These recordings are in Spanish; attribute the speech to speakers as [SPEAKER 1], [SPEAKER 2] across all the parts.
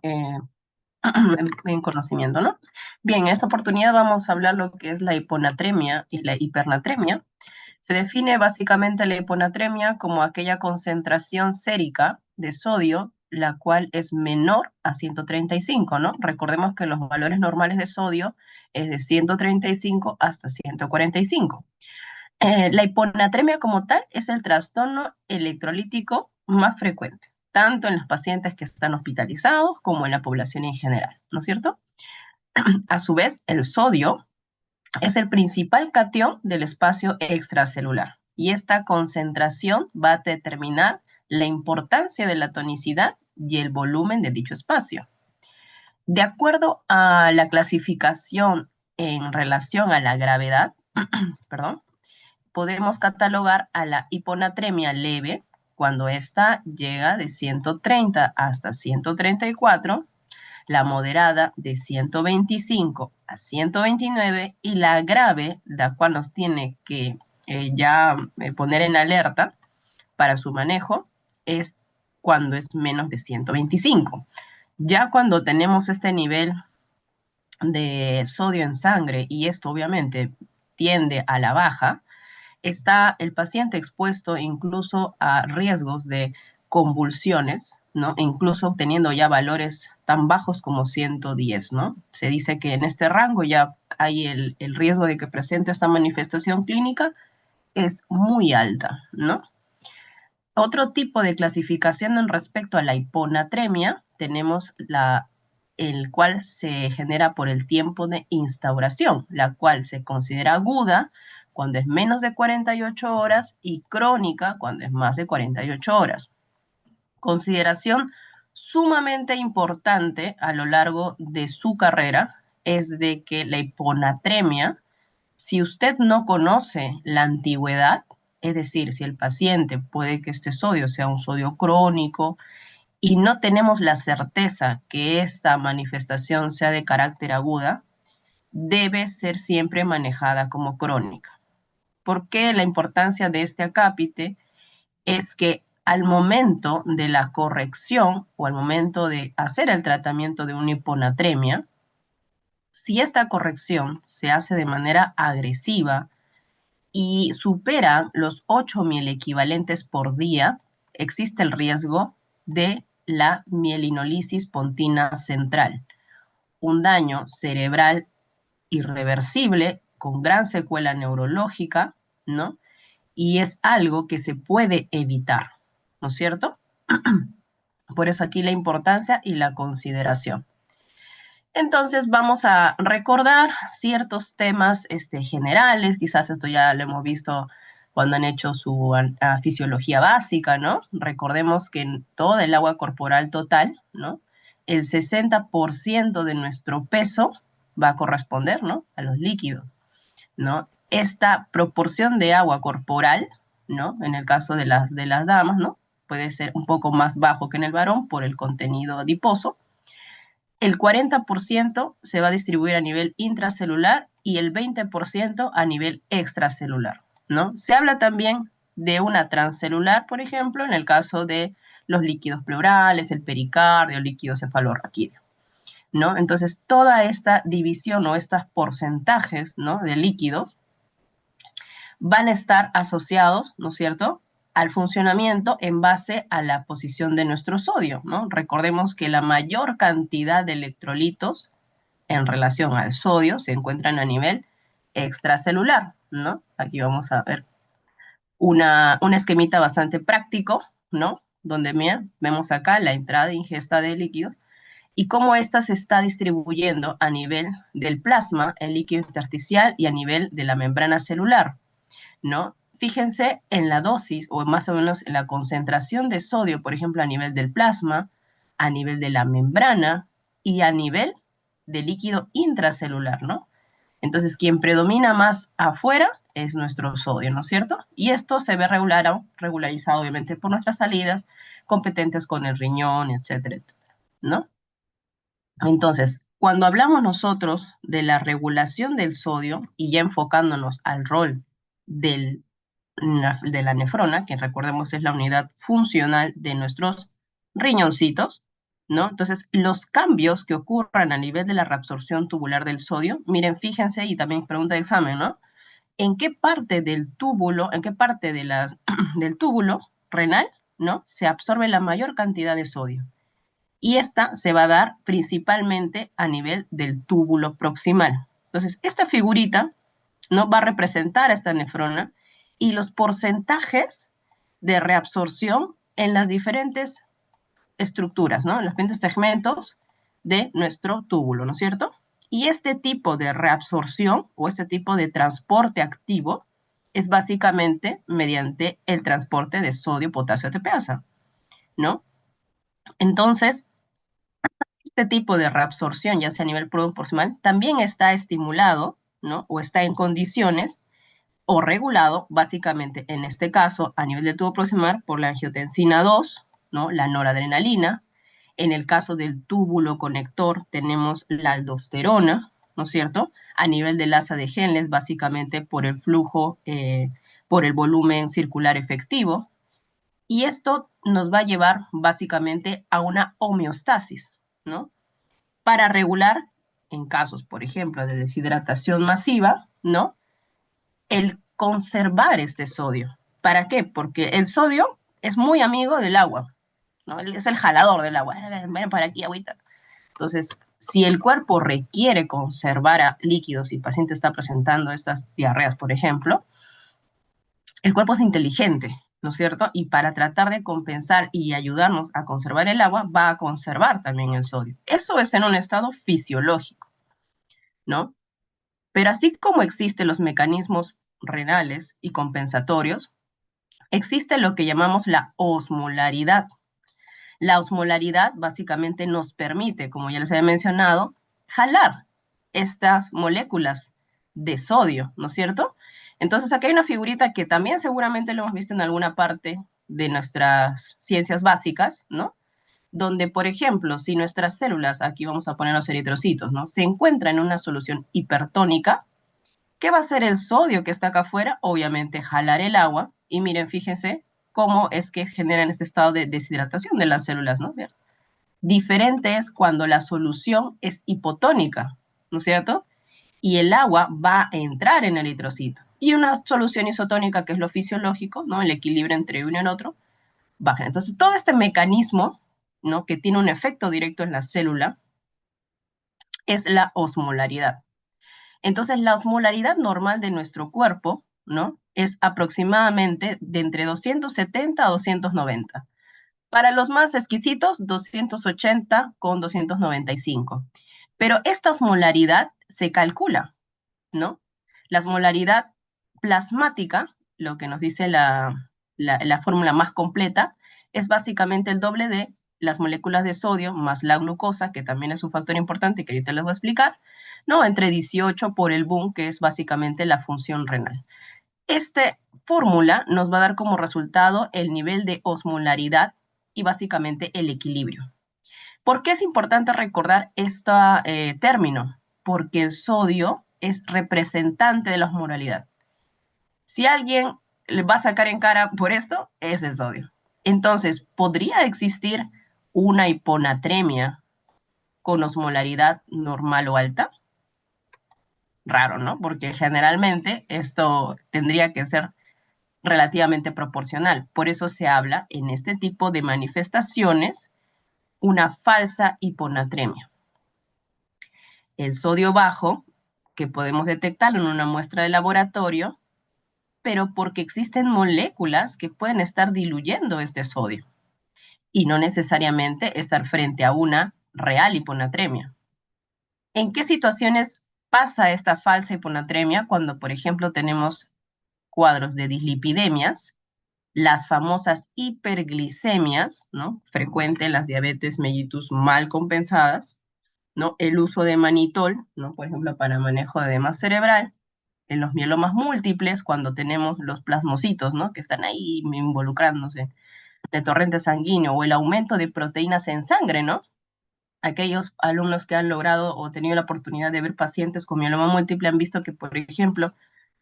[SPEAKER 1] en conocimiento, ¿no? Bien, en esta oportunidad vamos a hablar lo que es la hiponatremia y la hipernatremia. Se define básicamente la hiponatremia como aquella concentración sérica de sodio, la cual es menor a 135, ¿no? Recordemos que los valores normales de sodio es de 135 hasta 145. La hiponatremia como tal es el trastorno electrolítico más frecuente, tanto en los pacientes que están hospitalizados como en la población en general, ¿no es cierto? A su vez, el sodio es el principal catión del espacio extracelular y esta concentración va a determinar la importancia de la tonicidad y el volumen de dicho espacio. De acuerdo a la clasificación en relación a la gravedad, perdón, podemos catalogar a la hiponatremia leve cuando ésta llega de 130 hasta 134, la moderada de 125 a 129 y la grave, la cual nos tiene que poner en alerta para su manejo, es cuando es menos de 125. Ya cuando tenemos este nivel de sodio en sangre y esto obviamente tiende a la baja, está el paciente expuesto incluso a riesgos de convulsiones, ¿no? Incluso obteniendo ya valores tan bajos como 110, ¿no? Se dice que en este rango ya hay el riesgo de que presente esta manifestación clínica es muy alta, ¿no? Otro tipo de clasificación en respecto a la hiponatremia, tenemos el cual se genera por el tiempo de instauración, la cual se considera aguda cuando es menos de 48 horas y crónica cuando es más de 48 horas. Consideración sumamente importante a lo largo de su carrera es de que la hiponatremia, si usted no conoce la antigüedad, es decir, si el paciente puede que este sodio sea un sodio crónico y no tenemos la certeza que esta manifestación sea de carácter aguda, debe ser siempre manejada como crónica. ¿Por qué la importancia de este acápite? Es que al momento de la corrección o al momento de hacer el tratamiento de una hiponatremia, si esta corrección se hace de manera agresiva y supera los 8.000 equivalentes por día, existe el riesgo de la mielinolisis pontina central, un daño cerebral irreversible con gran secuela neurológica, ¿no? Y es algo que se puede evitar, ¿no es cierto? Por eso aquí la importancia y la consideración. Entonces vamos a recordar ciertos temas generales, quizás esto ya lo hemos visto cuando han hecho su fisiología básica, ¿no? Recordemos que en todo el agua corporal total, ¿no? El 60% de nuestro peso va a corresponder, ¿no? A los líquidos, ¿no? Esta proporción de agua corporal, ¿no? En el caso de las damas, ¿no? Puede ser un poco más bajo que en el varón por el contenido adiposo. El 40% se va a distribuir a nivel intracelular y el 20% a nivel extracelular, ¿no? Se habla también de una transcelular, por ejemplo, en el caso de los líquidos pleurales, el pericardio, el líquido cefalorraquídeo, ¿no? Entonces, toda esta división o estos porcentajes, ¿no? De líquidos van a estar asociados, ¿no es cierto?, al funcionamiento en base a la posición de nuestro sodio, ¿no? Recordemos que la mayor cantidad de electrolitos en relación al sodio se encuentran a nivel extracelular, ¿no? Aquí vamos a ver un esquemita bastante práctico, ¿no? Donde mira, vemos acá la entrada e ingesta de líquidos y cómo ésta se está distribuyendo a nivel del plasma, el líquido intersticial y a nivel de la membrana celular, ¿no? Fíjense en la dosis o más o menos en la concentración de sodio, por ejemplo, a nivel del plasma, a nivel de la membrana y a nivel de líquido intracelular, ¿no? Entonces, quien predomina más afuera es nuestro sodio, ¿no es cierto? Y esto se ve regularizado, obviamente, por nuestras salidas competentes con el riñón, etcétera, etcétera, ¿no? Entonces, cuando hablamos nosotros de la regulación del sodio y ya enfocándonos al rol del de la nefrona, que recordemos es la unidad funcional de nuestros riñoncitos, ¿no? Entonces, los cambios que ocurran a nivel de la reabsorción tubular del sodio, miren, fíjense, y también pregunta de examen, ¿no? ¿En qué parte del túbulo, en qué parte de del túbulo renal, ¿no? Se absorbe la mayor cantidad de sodio? Y esta se va a dar principalmente a nivel del túbulo proximal. Entonces, esta figurita, ¿no? Va a representar a esta nefrona y los porcentajes de reabsorción en las diferentes estructuras, ¿no? En los diferentes segmentos de nuestro túbulo, ¿no es cierto? Y este tipo de reabsorción o este tipo de transporte activo es básicamente mediante el transporte de sodio, potasio, ATPasa, ¿no? Entonces, este tipo de reabsorción, ya sea a nivel proximal, también está estimulado, ¿no? O está en condiciones o regulado, básicamente, en este caso, a nivel del tubo proximal, por la angiotensina 2, ¿no? La noradrenalina. En el caso del túbulo conector, tenemos la aldosterona, ¿no es cierto? A nivel del asa de Henle, básicamente por el flujo, por el volumen circular efectivo. Y esto nos va a llevar básicamente a una homeostasis, ¿no? Para regular, en casos, por ejemplo, de deshidratación masiva, ¿no? El conservar este sodio. ¿Para qué? Porque el sodio es muy amigo del agua, ¿no? Es el jalador del agua. Ven para aquí, agüita. Entonces, si el cuerpo requiere conservar a líquidos y el paciente está presentando estas diarreas, por ejemplo, el cuerpo es inteligente, ¿no es cierto? Y para tratar de compensar y ayudarnos a conservar el agua, va a conservar también el sodio. Eso es en un estado fisiológico, ¿no? Pero así como existen los mecanismos renales y compensatorios, existe lo que llamamos la osmolaridad. La osmolaridad básicamente nos permite, como ya les había mencionado, jalar estas moléculas de sodio, ¿no es cierto? Entonces aquí hay una figurita que también seguramente lo hemos visto en alguna parte de nuestras ciencias básicas, ¿no? Donde, por ejemplo, si nuestras células, aquí vamos a poner los eritrocitos, ¿no? Se encuentran en una solución hipertónica, ¿qué va a hacer el sodio que está acá afuera? Obviamente jalar el agua. Y miren, fíjense cómo es que generan este estado de deshidratación de las células, ¿no? Diferente es cuando la solución es hipotónica, ¿no es cierto? Y el agua va a entrar en el eritrocito. Y una solución isotónica, que es lo fisiológico, ¿no? El equilibrio entre uno y el otro, baja. Entonces, todo este mecanismo, ¿no? Que tiene un efecto directo en la célula, es la osmolaridad. Entonces, la osmolaridad normal de nuestro cuerpo, ¿no? Es aproximadamente de entre 270 a 290. Para los más exquisitos, 280 con 295. Pero esta osmolaridad se calcula, ¿no? La osmolaridad plasmática, lo que nos dice la fórmula más completa, es básicamente el doble de las moléculas de sodio más la glucosa, que también es un factor importante que ahorita les voy a explicar, ¿no? Entre 18 por el boom, que es básicamente la función renal. Esta fórmula nos va a dar como resultado el nivel de osmolaridad y básicamente el equilibrio. ¿Por qué es importante recordar este término? Porque el sodio es representante de la osmolaridad. Si alguien le va a sacar en cara por esto, es el sodio. Entonces, ¿podría existir una hiponatremia con osmolaridad normal o alta? Raro, ¿no? Porque generalmente esto tendría que ser relativamente proporcional. Por eso se habla en este tipo de manifestaciones una falsa hiponatremia. El sodio bajo, que podemos detectarlo en una muestra de laboratorio, pero porque existen moléculas que pueden estar diluyendo este sodio y no necesariamente estar frente a una real hiponatremia. ¿En qué situaciones pasa esta falsa hiponatremia? Cuando, por ejemplo, tenemos cuadros de dislipidemias, las famosas hiperglicemias, ¿no? Frecuente en las diabetes mellitus mal compensadas, ¿no? El uso de manitol, ¿no? Por ejemplo, para manejo de edema cerebral, en los mielomas múltiples, cuando tenemos los plasmocitos, ¿no? Que están ahí involucrándose, de torrente sanguíneo, o el aumento de proteínas en sangre, ¿no? Aquellos alumnos que han logrado o tenido la oportunidad de ver pacientes con mieloma múltiple han visto que, por ejemplo,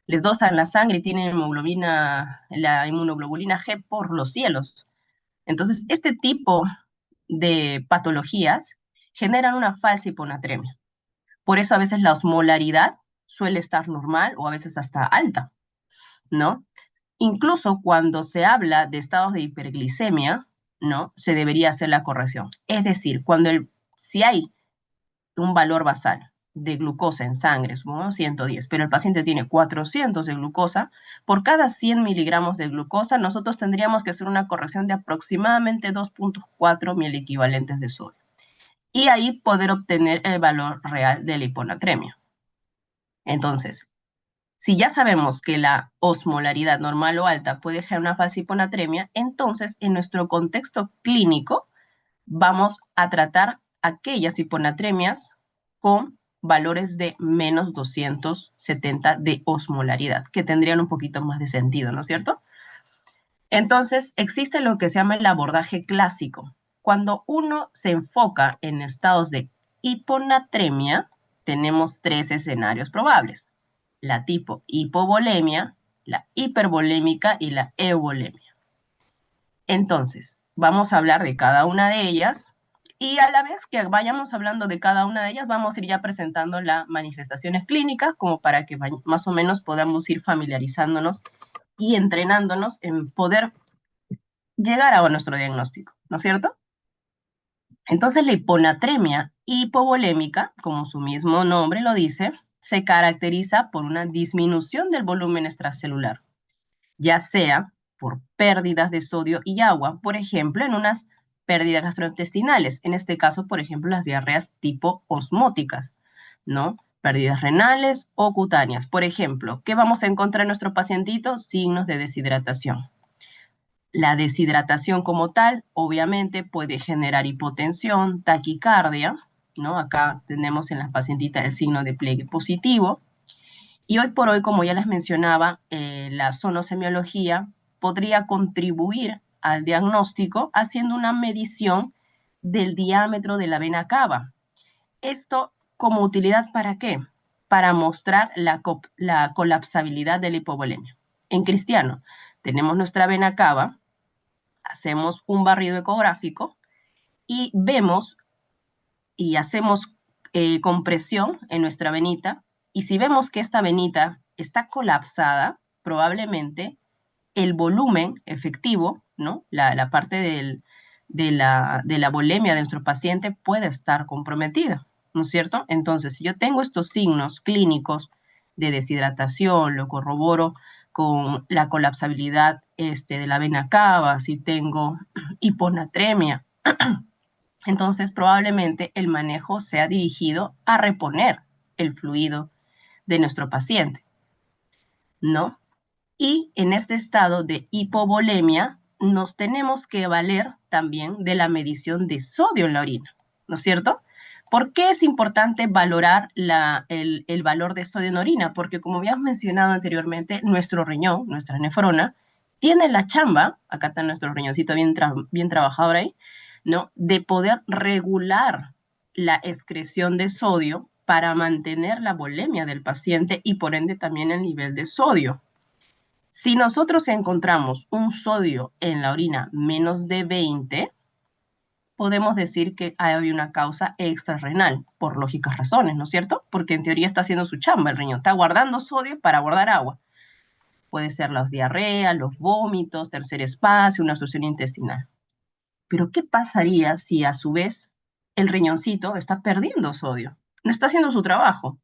[SPEAKER 1] les dosan la sangre y tienen hemoglobina, la inmunoglobulina G por los cielos. Entonces, este tipo de patologías generan una falsa hiponatremia. Por eso a veces la osmolaridad suele estar normal o a veces hasta alta, ¿no? Incluso cuando se habla de estados de hiperglicemia, ¿no? Se debería hacer la corrección. Es decir, si hay un valor basal de glucosa en sangre, supongamos 110, pero el paciente tiene 400 de glucosa, por cada 100 miligramos de glucosa nosotros tendríamos que hacer una corrección de aproximadamente 2.4 miliequivalentes de sodio. Y ahí poder obtener el valor real de la hiponatremia. Entonces, si ya sabemos que la osmolaridad normal o alta puede generar una falsa hiponatremia, entonces en nuestro contexto clínico vamos a tratar aquellas hiponatremias con valores de menos 270 de osmolaridad, que tendrían un poquito más de sentido, ¿no es cierto? Entonces, existe lo que se llama el abordaje clásico. Cuando uno se enfoca en estados de hiponatremia, tenemos tres escenarios probables: la tipo hipovolemia, la hipervolémica y la euvolemia. Entonces, vamos a hablar de cada una de ellas y a la vez que vayamos hablando de cada una de ellas, vamos a ir ya presentando las manifestaciones clínicas como para que más o menos podamos ir familiarizándonos y entrenándonos en poder llegar a nuestro diagnóstico, ¿no es cierto? Entonces, la hiponatremia hipovolémica, como su mismo nombre lo dice, se caracteriza por una disminución del volumen extracelular, ya sea por pérdidas de sodio y agua, por ejemplo, en unas pérdidas gastrointestinales, en este caso, por ejemplo, las diarreas tipo osmóticas, ¿no? Pérdidas renales o cutáneas. Por ejemplo, ¿qué vamos a encontrar en nuestro pacientito? Signos de deshidratación. La deshidratación como tal, obviamente, puede generar hipotensión, taquicardia, ¿no? Acá tenemos en las pacientitas el signo de pliegue positivo. Y hoy por hoy, como ya les mencionaba, la sonosemiología podría contribuir al diagnóstico haciendo una medición del diámetro de la vena cava. Esto como utilidad, ¿para qué? Para mostrar la colapsabilidad de la hipovolemia. En cristiano, tenemos nuestra vena cava, hacemos un barrido ecográfico y vemos y hacemos compresión en nuestra venita, y si vemos que esta venita está colapsada, probablemente el volumen efectivo, ¿no? La parte de la volemia de nuestro paciente puede estar comprometida, ¿no es cierto? Entonces, si yo tengo estos signos clínicos de deshidratación, lo corroboro con la colapsabilidad de la vena cava, si tengo hiponatremia, entonces probablemente el manejo sea dirigido a reponer el fluido de nuestro paciente, ¿no? Y en este estado de hipovolemia nos tenemos que valer también de la medición de sodio en la orina, ¿no es cierto? ¿Por qué es importante valorar el valor de sodio en orina? Porque como habíamos mencionado anteriormente, nuestro riñón, nuestra nefrona, tiene la chamba, acá está nuestro riñoncito bien trabajador ahí, ¿no? De poder regular la excreción de sodio para mantener la volemia del paciente y por ende también el nivel de sodio. Si nosotros encontramos un sodio en la orina menos de 20, podemos decir que hay una causa extrarrenal, por lógicas razones, ¿no es cierto? Porque en teoría está haciendo su chamba el riñón, está guardando sodio para guardar agua. Puede ser las diarreas, los vómitos, tercer espacio, una obstrucción intestinal. Pero ¿qué pasaría si a su vez el riñoncito está perdiendo sodio? No está haciendo su trabajo.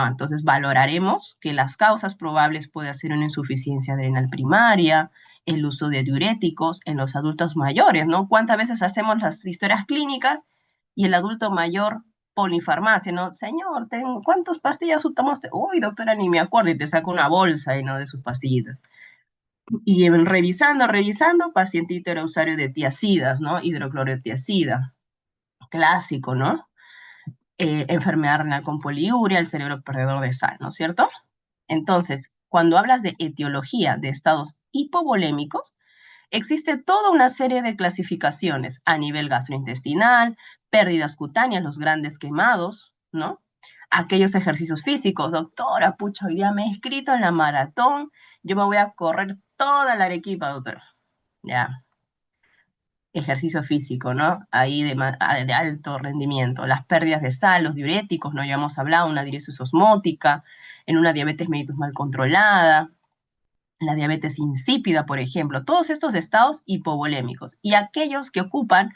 [SPEAKER 1] Entonces valoraremos que las causas probables pueden ser una insuficiencia adrenal primaria, el uso de diuréticos en los adultos mayores, ¿no? ¿Cuántas veces hacemos las historias clínicas y el adulto mayor polifarmacia, ¿no? Señor, ¿cuántas pastillas tomaste? Uy, doctora, ni me acuerdo, y te saca una bolsa, ¿no? De sus pastillitas. Y revisando, pacientito era usuario de tiacidas, ¿no? Hidroclorotiazida, clásico, ¿no? Enfermedad renal con poliuria, el cerebro perdedor de sal, ¿no es cierto? Entonces, cuando hablas de etiología de estados hipovolémicos, existe toda una serie de clasificaciones a nivel gastrointestinal, pérdidas cutáneas, los grandes quemados, ¿no? Aquellos ejercicios físicos, doctora, pucha, hoy día me he inscrito en la maratón, yo me voy a correr toda la Arequipa, doctora. Ya. ejercicio físico, ¿no? Ahí de alto rendimiento. Las pérdidas de sal, los diuréticos, ¿no? Ya hemos hablado, una diuresis osmótica, en una diabetes mellitus mal controlada, la diabetes insípida, por ejemplo, todos estos estados hipovolémicos y aquellos que ocupan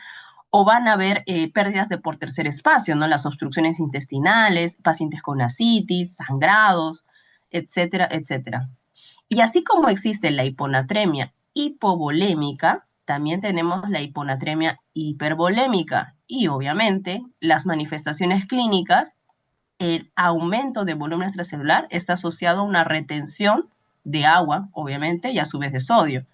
[SPEAKER 1] o van a haber pérdidas de por tercer espacio, ¿no? Las obstrucciones intestinales, pacientes con ascitis, sangrados, etcétera, etcétera. Y así como existe la hiponatremia hipovolémica, también tenemos la hiponatremia hipervolémica y obviamente las manifestaciones clínicas, el aumento de volumen extracelular está asociado a una retención de agua, obviamente, y a su vez de sodio,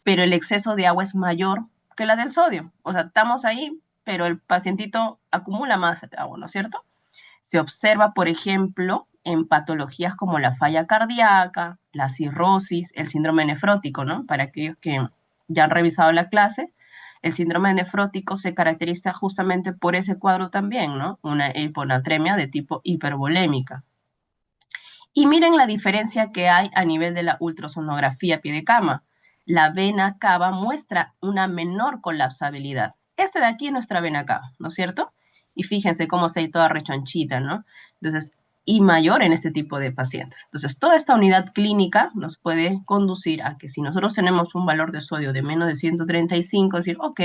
[SPEAKER 1] pero el exceso de agua es mayor que la del sodio. O sea, estamos ahí, pero el pacientito acumula más agua, ¿no es cierto? Se observa, por ejemplo, en patologías como la falla cardíaca, la cirrosis, el síndrome nefrótico, ¿no? Para aquellos que ya han revisado la clase, el síndrome nefrótico se caracteriza justamente por ese cuadro también, ¿no? Una hiponatremia de tipo hipervolémica. Y miren la diferencia que hay a nivel de la ultrasonografía a pie de cama. La vena cava muestra una menor colapsabilidad. Este de aquí es nuestra vena cava, ¿no es cierto? Y fíjense cómo se ve toda rechonchita, ¿no? Entonces, y mayor en este tipo de pacientes. Entonces, toda esta unidad clínica nos puede conducir a que si nosotros tenemos un valor de sodio de menos de 135, decir, ok,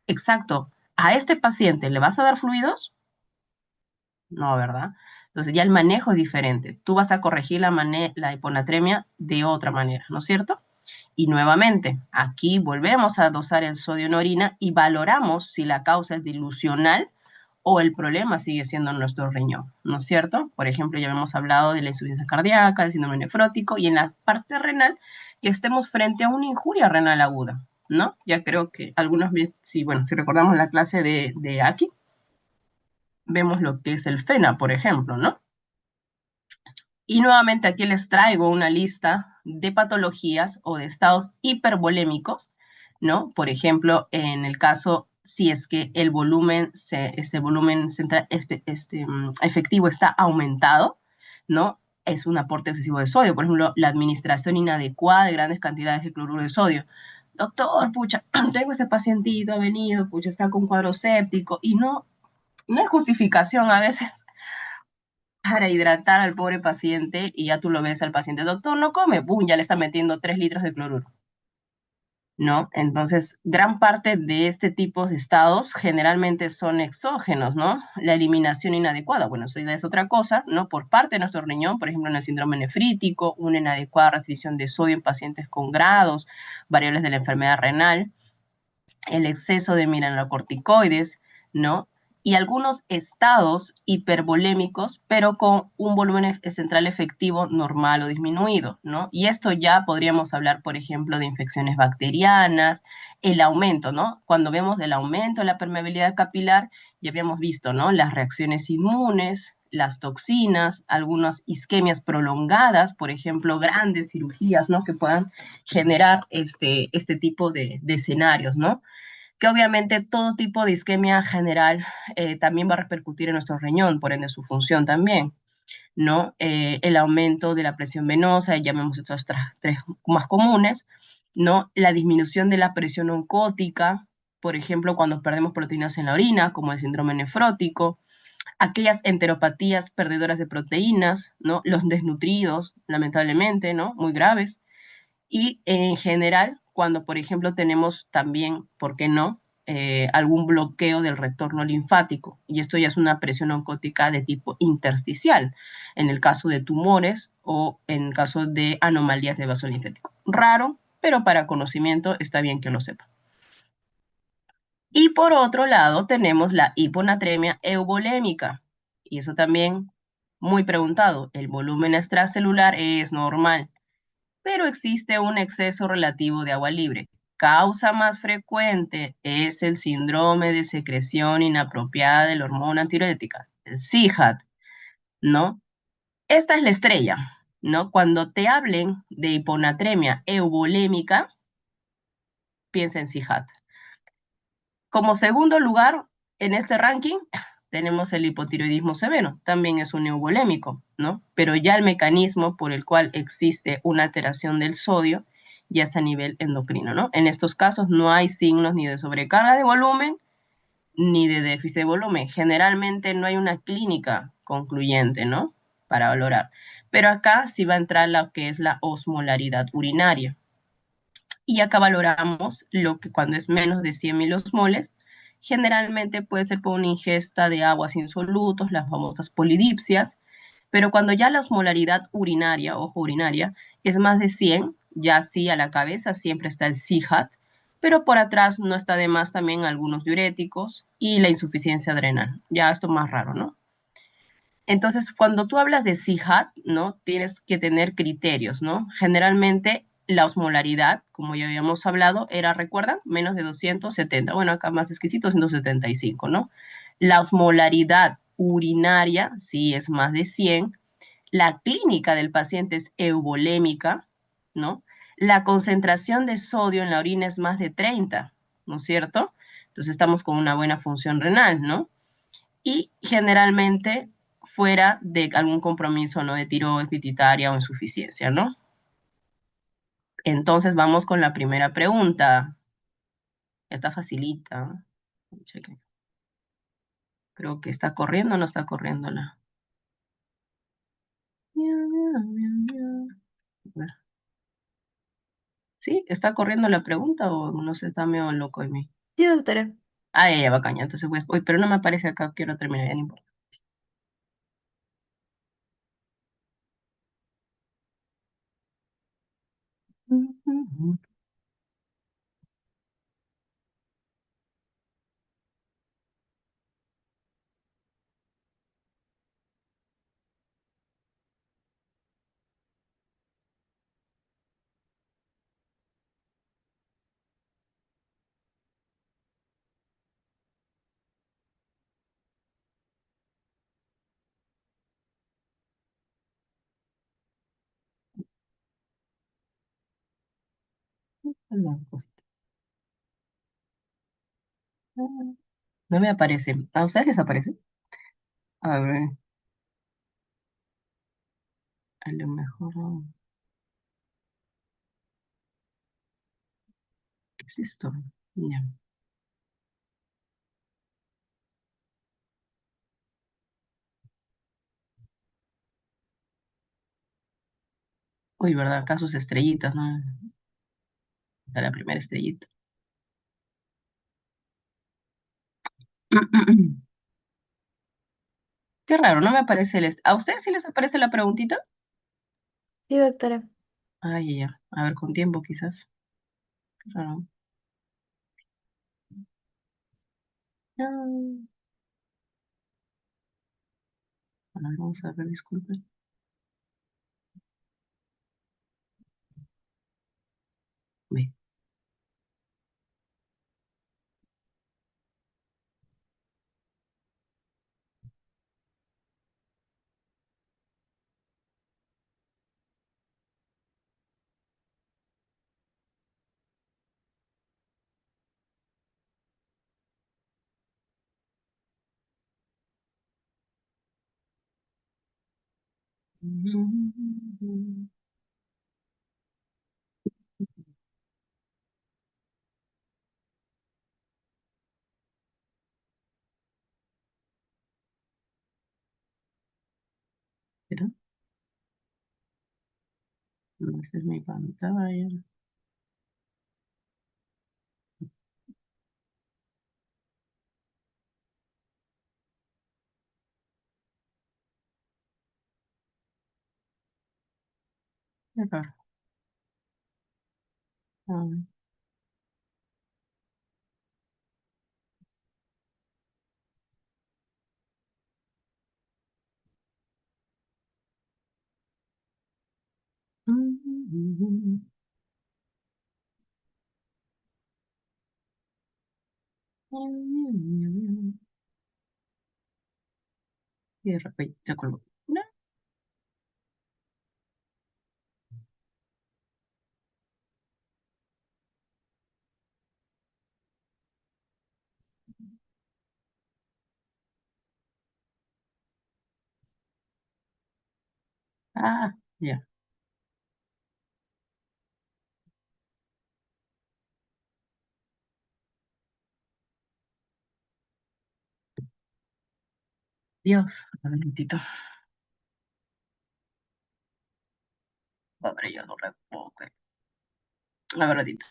[SPEAKER 1] exacto, ¿a este paciente le vas a dar fluidos? No, ¿verdad? Entonces ya el manejo es diferente. Tú vas a corregir la hiponatremia de otra manera, ¿no es cierto? Y nuevamente, aquí volvemos a dosar el sodio en orina y valoramos si la causa es dilucional o el problema sigue siendo nuestro riñón, ¿no es cierto? Por ejemplo, ya hemos hablado de la insuficiencia cardíaca, del síndrome nefrótico y en la parte renal que estemos frente a una injuria renal aguda, ¿no? Ya creo que algunos, si, bueno, si recordamos la clase de aquí, vemos lo que es el FENA, por ejemplo, ¿no? Y nuevamente aquí les traigo una lista de patologías o de estados hipervolémicos, ¿no? Por ejemplo, en el caso, si es que el volumen, este volumen central, efectivo está aumentado, ¿no? Es un aporte excesivo de sodio. Por ejemplo, la administración inadecuada de grandes cantidades de cloruro de sodio. Doctor, pucha, tengo ese pacientito, ha venido, pucha, está con cuadro séptico y no hay justificación a veces para hidratar al pobre paciente y ya tú lo ves al paciente, doctor, no come, ¡pum! Ya le está metiendo 3 litros de cloruro, ¿no? Entonces, gran parte de este tipo de estados generalmente son exógenos, ¿no? La eliminación inadecuada, bueno, eso ya es otra cosa, ¿no? Por parte de nuestro riñón, por ejemplo, en el síndrome nefrítico, una inadecuada restricción de sodio en pacientes con grados, variables de la enfermedad renal, el exceso de mineralocorticoides, ¿no? Y algunos estados hipervolémicos, pero con un volumen central efectivo normal o disminuido, ¿no? Y esto ya podríamos hablar, por ejemplo, de infecciones bacterianas, el aumento, ¿no? Cuando vemos el aumento de la permeabilidad capilar, ya habíamos visto, ¿no? Las reacciones inmunes, las toxinas, algunas isquemias prolongadas, por ejemplo, grandes cirugías, ¿no? Que puedan generar este tipo de escenarios, ¿no? Que obviamente todo tipo de isquemia general también va a repercutir en nuestro riñón, por ende su función también, ¿no? El aumento de la presión venosa, llamemos estas tres más comunes, ¿no? La disminución de la presión oncótica, por ejemplo, cuando perdemos proteínas en la orina, como el síndrome nefrótico, aquellas enteropatías perdedoras de proteínas, ¿no? Los desnutridos, lamentablemente, ¿no? Muy graves, y en general, cuando por ejemplo tenemos también, ¿por qué no?, algún bloqueo del retorno linfático. Y esto ya es una presión oncótica de tipo intersticial, en el caso de tumores o en el caso de anomalías de vaso linfático. Raro, pero para conocimiento está bien que lo sepa. Y por otro lado tenemos la hiponatremia euvolémica. Y eso también muy preguntado. El volumen extracelular es normal, pero existe un exceso relativo de agua libre. Causa más frecuente es el síndrome de secreción inapropiada de la hormona antidiurética, el CIHAT, ¿no? Esta es la estrella, ¿no? Cuando te hablen de hiponatremia euvolémica, piensa en CIHAT. Como segundo lugar, en este ranking, tenemos el hipotiroidismo severo, también es un euvolémico, ¿no? Pero ya el mecanismo por el cual existe una alteración del sodio ya es a nivel endocrino, ¿no? En estos casos no hay signos ni de sobrecarga de volumen ni de déficit de volumen. Generalmente no hay una clínica concluyente, ¿no? Para valorar. Pero acá sí va a entrar lo que es la osmolaridad urinaria. Y acá valoramos lo que cuando es menos de 100 milosmoles, generalmente puede ser por una ingesta de aguas insolutos, las famosas polidipsias, pero cuando ya la osmolaridad urinaria, ojo urinaria, es más de 100, ya sí a la cabeza siempre está el CIHAT, pero por atrás no está de más también algunos diuréticos y la insuficiencia adrenal. Ya esto más raro, ¿no? Entonces, cuando tú hablas de CIHAT, ¿no? Tienes que tener criterios, ¿no? Generalmente la osmolaridad, como ya habíamos hablado, era, ¿recuerdan? Menos de 270. Bueno, acá más exquisito, 175, ¿no? La osmolaridad urinaria, sí, es más de 100. La clínica del paciente es eubolémica, ¿no? La concentración de sodio en la orina es más de 30, ¿no es cierto? Entonces estamos con una buena función renal, ¿no? Y generalmente fuera de algún compromiso, ¿no? De tiroides, pituitaria o insuficiencia, ¿no? Entonces vamos con la primera pregunta. Esta facilita. Cheque. Creo que está corriendo o no está corriendo la. ¿Sí? ¿Está corriendo la pregunta o no se está medio loco en mí?
[SPEAKER 2] Sí, doctora.
[SPEAKER 1] Ah, ya, va caña. Entonces, pues, uy, pero no me aparece acá, quiero terminar, ya no importa. No me aparece. ¿A ustedes les aparece? A ver, a lo mejor. ¿Qué es esto? Ya. Uy, ¿verdad? Acá sus estrellitas, ¿no? Está la primera estrellita. Qué raro, no me aparece ¿A ustedes sí les aparece la preguntita?
[SPEAKER 2] Sí, doctora.
[SPEAKER 1] Ay, ya. A ver, con tiempo quizás. Qué raro. Ah, a ver, vamos a ver, disculpen. Uy, espera, no, esta es mi pantalla. Qué raro. A ver. Y de repente se colgó. No. Ah, ya. Dios, un minutito. Pobre, yo no recuerdo. A ver, ratito.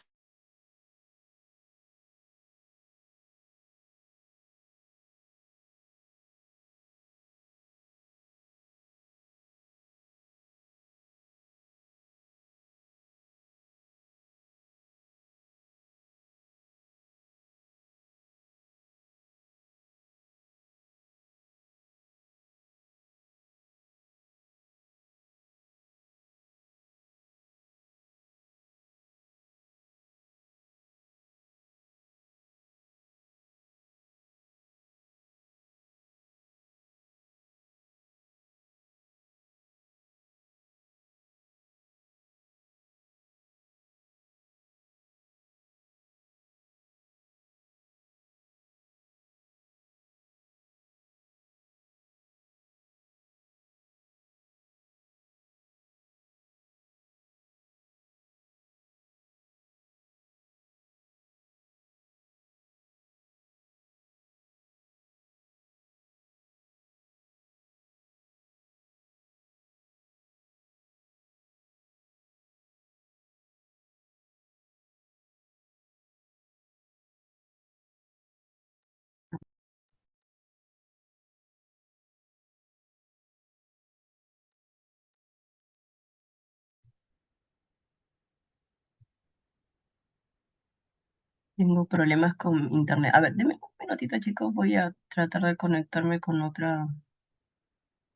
[SPEAKER 1] Tengo problemas con internet. A ver, deme un minutito, chicos. Voy a tratar de conectarme con otra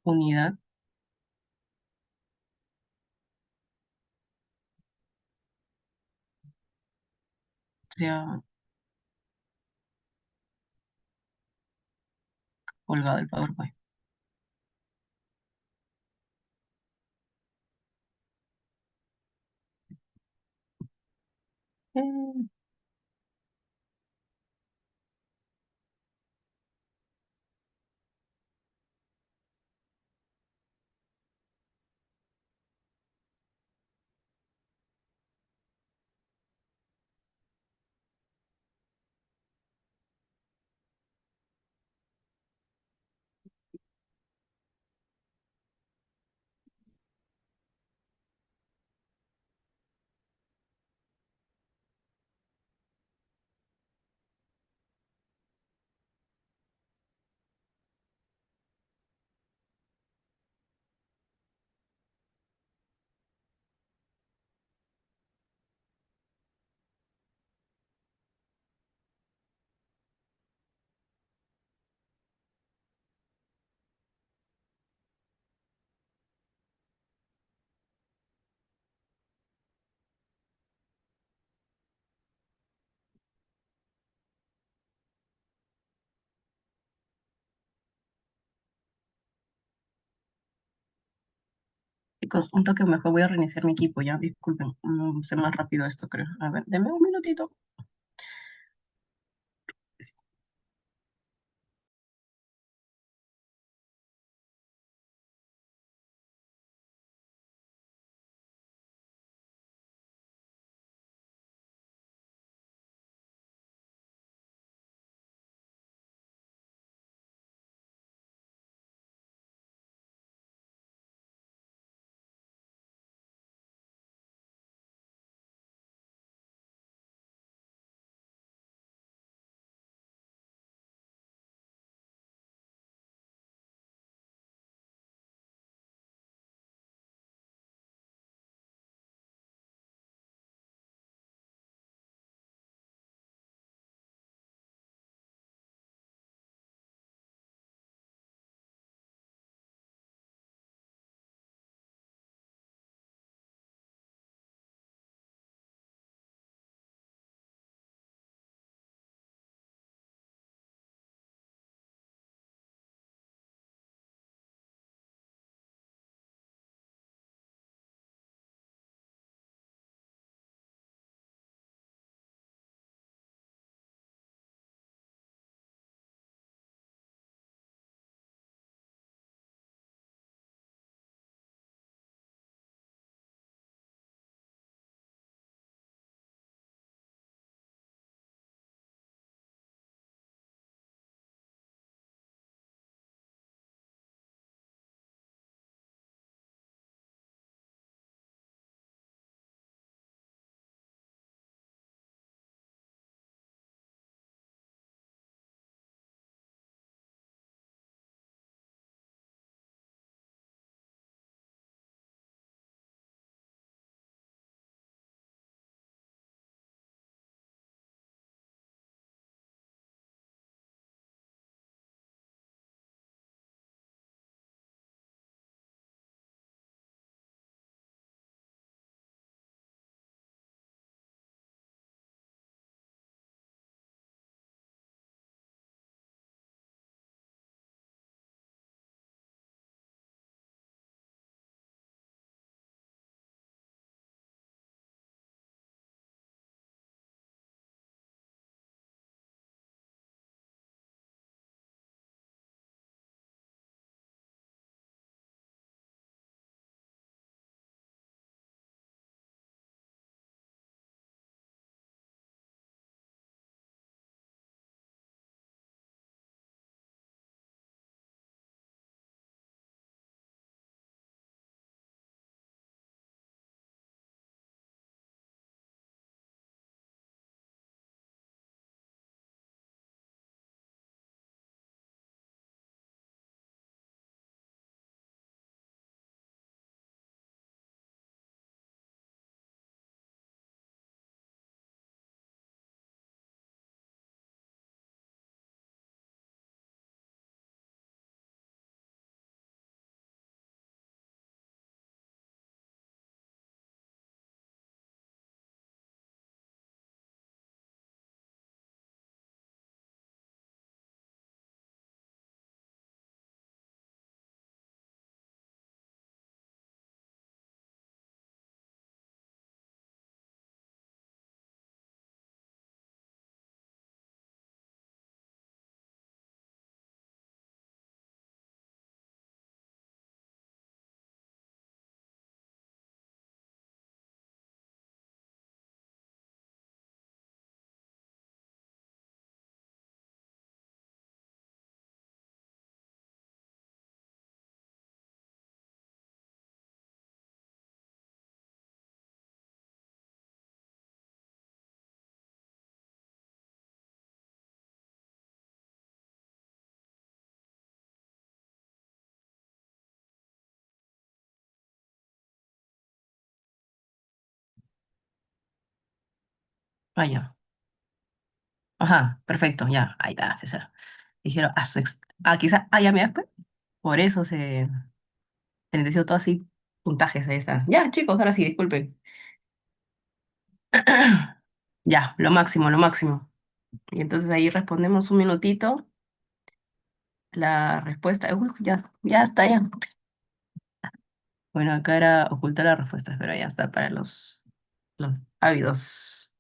[SPEAKER 1] unidad. Ya colgado el PowerPoint. Eh, Chicos, un toque mejor. Voy a reiniciar mi equipo ya. Disculpen. Sé más rápido esto, creo. A ver, denme un minutito. Ah, ya. Ajá, perfecto, ya. Ahí está, César. Dijeron, quizá, ya me pues. Por eso se les dio todo así, puntajes, ahí está. Ya, chicos, ahora sí, disculpen. Ya, lo máximo, lo máximo. Y entonces ahí respondemos un minutito la respuesta. Uy, ya, ya está, ya. Bueno, acá era ocultar las respuestas, pero ya está para los ávidos.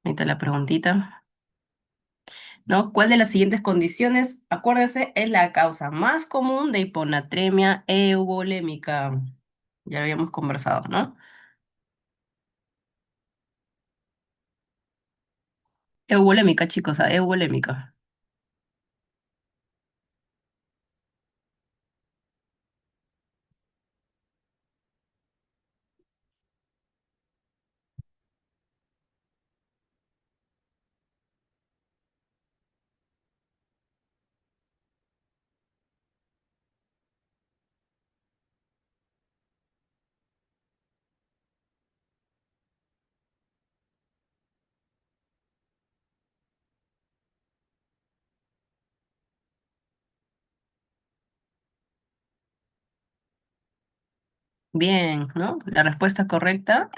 [SPEAKER 1] Ahí está la preguntita. ¿No? ¿Cuál de las siguientes condiciones, acuérdense, es la causa más común de hiponatremia euvolémica? Ya lo habíamos conversado, ¿no? Euvolémica, chicos, euvolémica. Bien, ¿no? La respuesta correcta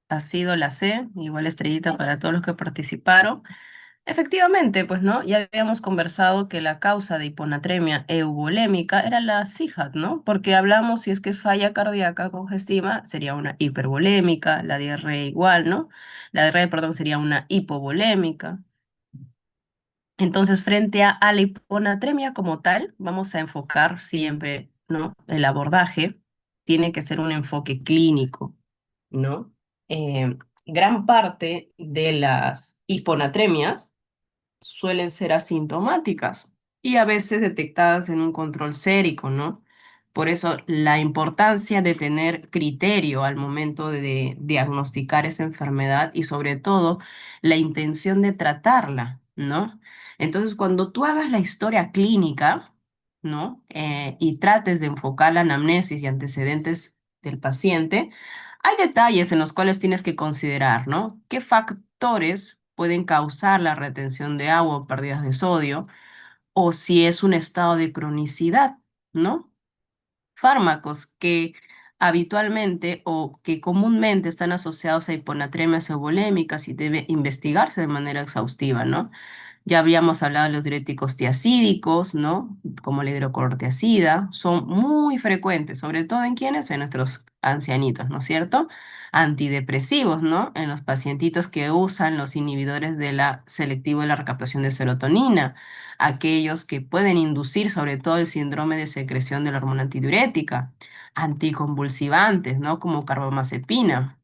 [SPEAKER 1] ha sido la C, igual estrellita para todos los que participaron. Efectivamente, pues, ¿no? Ya habíamos conversado que la causa de hiponatremia euvolémica era la CIJAT, ¿no? Porque hablamos si es que es falla cardíaca congestiva, sería una hipervolémica, la diarrea igual, ¿no? La diarrea, perdón, sería una hipovolémica. Entonces, frente a la hiponatremia como tal, vamos a enfocar siempre, ¿no? El abordaje tiene que ser un enfoque clínico, ¿no? Gran parte de las hiponatremias suelen ser asintomáticas y a veces detectadas en un control sérico, ¿no? Por eso la importancia de tener criterio al momento de diagnosticar esa enfermedad y sobre todo la intención de tratarla, ¿no? Entonces, cuando tú hagas la historia clínica, ¿no? Y trates de enfocar la anamnesis y antecedentes del paciente, hay detalles en los cuales tienes que considerar, ¿no? ¿Qué factores pueden causar la retención de agua o pérdidas de sodio? O si es un estado de cronicidad, ¿no? Fármacos que habitualmente o que comúnmente están asociados a hiponatremias euvolémicas y debe investigarse de manera exhaustiva, ¿no? Ya habíamos hablado de los diuréticos tiacídicos, ¿no? Como la hidroclorotiazida, son muy frecuentes, sobre todo en quienes, en nuestros ancianitos, ¿no es cierto? Antidepresivos, ¿no? En los pacientitos que usan los inhibidores de la selectivo de la recaptación de serotonina, aquellos que pueden inducir sobre todo el síndrome de secreción de la hormona antidiurética, anticonvulsivantes, ¿no? Como carbamazepina,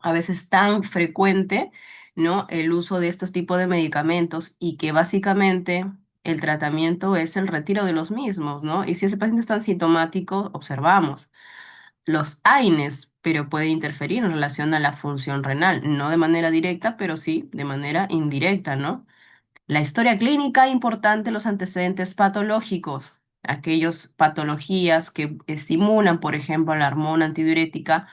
[SPEAKER 1] a veces tan frecuente, ¿no? El uso de estos tipos de medicamentos y que básicamente el tratamiento es el retiro de los mismos, ¿no? Y si ese paciente es tan sintomático, observamos los AINES, pero puede interferir en relación a la función renal, no de manera directa, pero sí de manera indirecta, ¿no? La historia clínica, importante, los antecedentes patológicos, aquellas patologías que estimulan, por ejemplo, la hormona antidiurética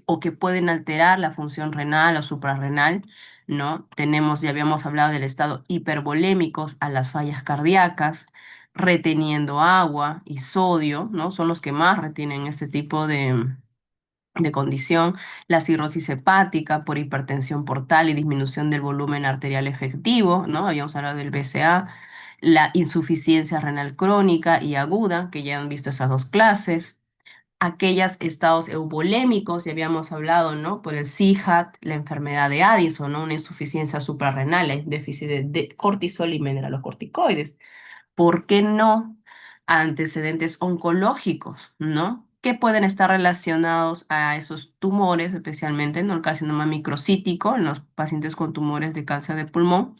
[SPEAKER 1] o que pueden alterar la función renal o suprarrenal, ¿no? Tenemos, ya habíamos hablado del estado hipervolémicos a las fallas cardíacas, reteniendo agua y sodio, ¿no? Son los que más retienen este tipo de condición, la cirrosis hepática por hipertensión portal y disminución del volumen arterial efectivo, ¿no? Habíamos hablado del BCA, la insuficiencia renal crónica y aguda, que ya han visto esas dos clases, aquellos estados eubolémicos, ya habíamos hablado, ¿no? Por el CIJAT, la enfermedad de Addison, ¿no? Una insuficiencia suprarrenal, el déficit de cortisol y mineralocorticoides. ¿Por qué no antecedentes oncológicos, ¿no? Que pueden estar relacionados a esos tumores, especialmente en el carcinoma microcítico, en los pacientes con tumores de cáncer de pulmón,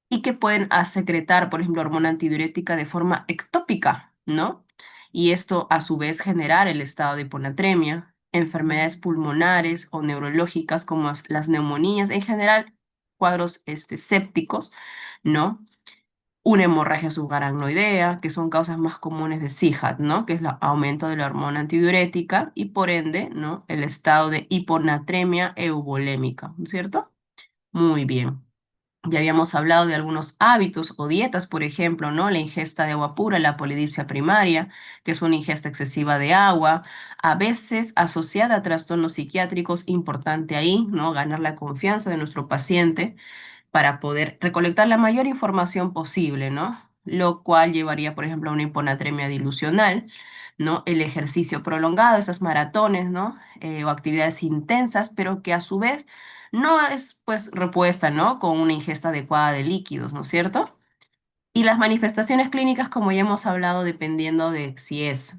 [SPEAKER 1] y que pueden secretar, por ejemplo, hormona antidiurética de forma ectópica, ¿no? Y esto a su vez generar el estado de hiponatremia, enfermedades pulmonares o neurológicas como las neumonías, en general cuadros sépticos, ¿no? una hemorragia subaracnoidea, que son causas más comunes de SIHAT, ¿no? Que es el aumento de la hormona antidiurética y por ende, ¿no? El estado de hiponatremia euvolémica, ¿no es cierto? Muy bien. Ya habíamos hablado de algunos hábitos o dietas, por ejemplo, ¿no? La ingesta de agua pura, la polidipsia primaria, que es una ingesta excesiva de agua, a veces asociada a trastornos psiquiátricos, importante ahí, ¿no? Ganar la confianza de nuestro paciente para poder recolectar la mayor información posible, ¿no? Lo cual llevaría, por ejemplo, a una hiponatremia dilucional, ¿no? El ejercicio prolongado, esas maratones, ¿no? O actividades intensas, pero que a su vez no es, pues, repuesta, ¿no? Con una ingesta adecuada de líquidos, ¿no es cierto? Y las manifestaciones clínicas, como ya hemos hablado, dependiendo de si es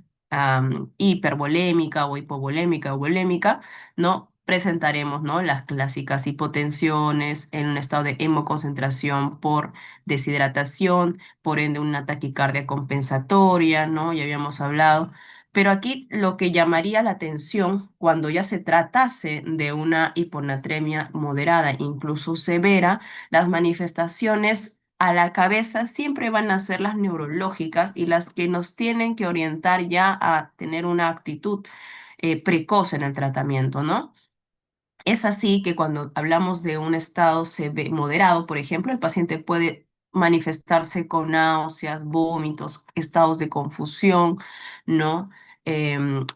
[SPEAKER 1] hipervolémica o hipovolémica o volémica, ¿no? Presentaremos, ¿no? Las clásicas hipotensiones en un estado de hemoconcentración por deshidratación, por ende una taquicardia compensatoria, ¿no? Ya habíamos hablado. Pero aquí lo que llamaría la atención cuando ya se tratase de una hiponatremia moderada, incluso severa, las manifestaciones a la cabeza siempre van a ser las neurológicas y las que nos tienen que orientar ya a tener una actitud precoz en el tratamiento, ¿no? Es así que cuando hablamos de un estado moderado, por ejemplo, el paciente puede manifestarse con náuseas, vómitos, estados de confusión, ¿no?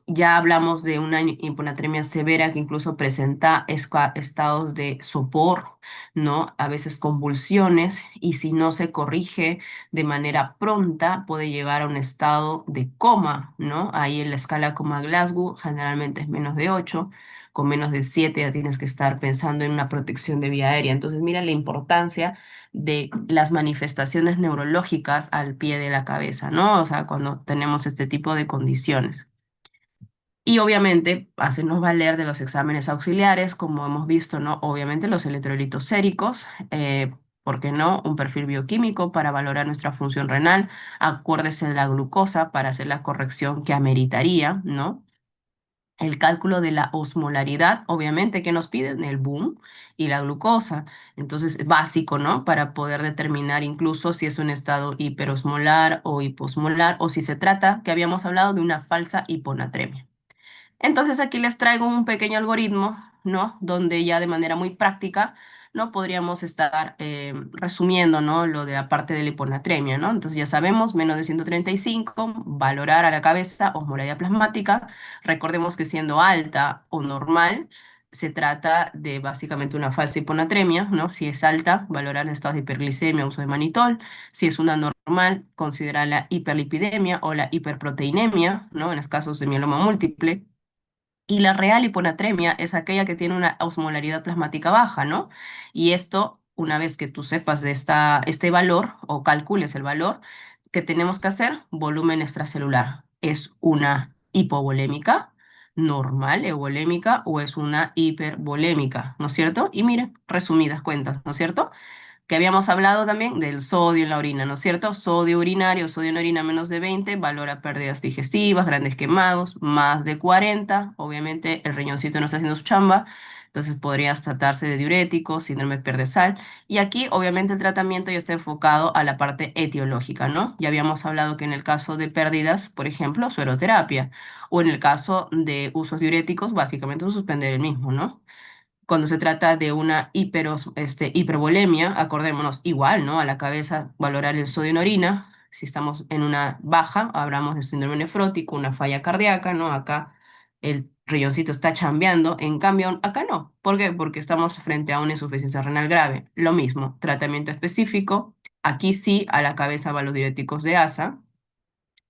[SPEAKER 1] Ya hablamos de una hiponatremia severa que incluso presenta estados de sopor, ¿no? A veces convulsiones, y si no se corrige de manera pronta, puede llegar a un estado de coma, ¿no? Ahí en la escala coma-Glasgow generalmente es menos de 8, con menos de 7 ya tienes que estar pensando en una protección de vía aérea. Entonces, mira la importancia de las manifestaciones neurológicas al pie de la cabeza, ¿no? O sea, cuando tenemos este tipo de condiciones. Y obviamente, hacernos valer de los exámenes auxiliares, como hemos visto, ¿no? Obviamente los electrolitos séricos, ¿por qué no? Un perfil bioquímico para valorar nuestra función renal. Acuérdese de la glucosa para hacer la corrección que ameritaría, ¿no? El cálculo de la osmolaridad, obviamente, que nos piden el boom y la glucosa. Entonces, es básico, ¿no? Para poder determinar incluso si es un estado hiperosmolar o hiposmolar o si se trata, que habíamos hablado, de una falsa hiponatremia. Entonces aquí les traigo un pequeño algoritmo, ¿no? Donde ya de manera muy práctica, ¿no? Podríamos estar resumiendo, ¿no? Lo de la parte de la hiponatremia, ¿no? Entonces ya sabemos, menos de 135, valorar a la cabeza osmolaridad plasmática. Recordemos que siendo alta o normal, se trata de básicamente una falsa hiponatremia, ¿no? Si es alta, valorar en estados de hiperglicemia, uso de manitol. Si es una normal, considerar la hiperlipidemia o la hiperproteinemia, ¿no? En los casos de mieloma múltiple. Y la real hiponatremia es aquella que tiene una osmolaridad plasmática baja, ¿no? Y esto, una vez que tú sepas de este valor o calcules el valor, ¿qué tenemos que hacer? Volumen extracelular. ¿Es una hipovolémica, normal, euvolémica o es una hipervolémica? ¿No es cierto? Y miren, resumidas cuentas, ¿no es cierto? Que habíamos hablado también del sodio en la orina, ¿no es cierto? Sodio urinario, sodio en orina menos de 20, valora pérdidas digestivas, grandes quemados, más de 40, obviamente el riñoncito no está haciendo su chamba, entonces podría tratarse de diuréticos, síndrome perdesal, y aquí obviamente el tratamiento ya está enfocado a la parte etiológica, ¿no? Ya habíamos hablado que en el caso de pérdidas, por ejemplo, sueroterapia, o en el caso de usos diuréticos, básicamente suspender el mismo, ¿no? Cuando se trata de una hipervolemia, acordémonos igual, ¿no? A la cabeza valorar el sodio en orina. Si estamos en una baja, hablamos de síndrome nefrótico, una falla cardíaca, ¿no? Acá el riñoncito está chambeando, en cambio acá no. ¿Por qué? Porque estamos frente a una insuficiencia renal grave. Lo mismo, tratamiento específico. Aquí sí, a la cabeza van los diuréticos de ASA